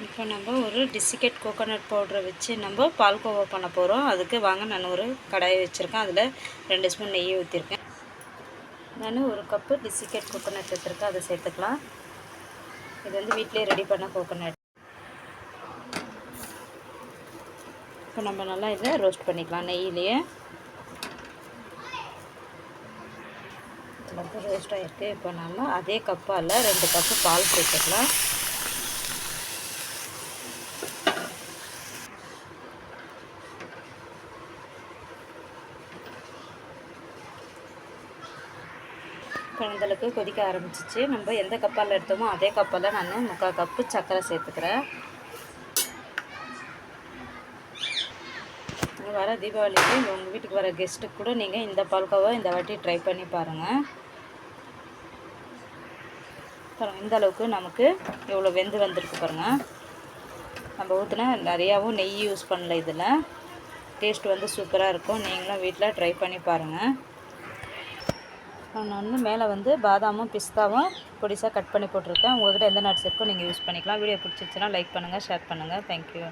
இப்போ நம்ம ஒரு டிசிகேட் கோகோனட் பவுடரை வச்சு நம்ம பால்கோவா பண்ண போகிறோம். அதுக்கு வாங்க நான் ஒரு கடாயை வச்சுருக்கேன். அதில் 2 ஸ்பூன் நெய் ஊற்றிருக்கேன். நான் ஒரு கப்பு டிசிகேட் கோகோனட் எடுத்துருக்கேன், அதை சேர்த்துக்கலாம். இது வந்து வீட்டிலே ரெடி பண்ண கோகோனட். இப்போ நம்ம நல்லா இதை ரோஸ்ட் பண்ணிக்கலாம் நெய்யிலேயே. வந்து ரோஸ்ட் ஆகிருக்கு. இப்போ நம்ம அதே கப்பால் 2 கப்பு பால் சேர்த்துக்கலாம். குழந்தைகளுக்கு கொதிக்க ஆரம்பிச்சிச்சு. நம்ம எந்த கப்பால் எடுத்தோமோ அதே கப்பால் நான் 3/4 கப்பு சர்க்கரை சேர்த்துக்கிறேன். வர தீபாவளிக்கு உங்கள் வீட்டுக்கு வர கெஸ்ட்டுக்கு கூட நீங்கள் இந்த பால்கோவா இந்த வாட்டி ட்ரை பண்ணி பாருங்கள். இந்த அளவுக்கு நமக்கு எவ்வளோ வெந்து வந்திருக்கு பாருங்கள். நம்ம ஊற்றினா நிறையாவும் நெய் யூஸ் பண்ணல. இதில் டேஸ்ட் வந்து சூப்பராக இருக்கும். நீங்களும் வீட்டில் ட்ரை பண்ணி பாருங்கள். நான் வந்து மேலே வந்து பாதாமும் பிஸ்தாவும் பொடிசாக கட் பண்ணி போட்டிருக்கேன். உங்கள்கிட்ட எந்த நட்ஸ் இருக்கோ நீங்கள் யூஸ் பண்ணிக்கலாம். வீடியோ பிடிச்சிருச்சுன்னா லைக் பண்ணுங்கள், ஷேர் பண்ணுங்கள். தேங்க்யூ.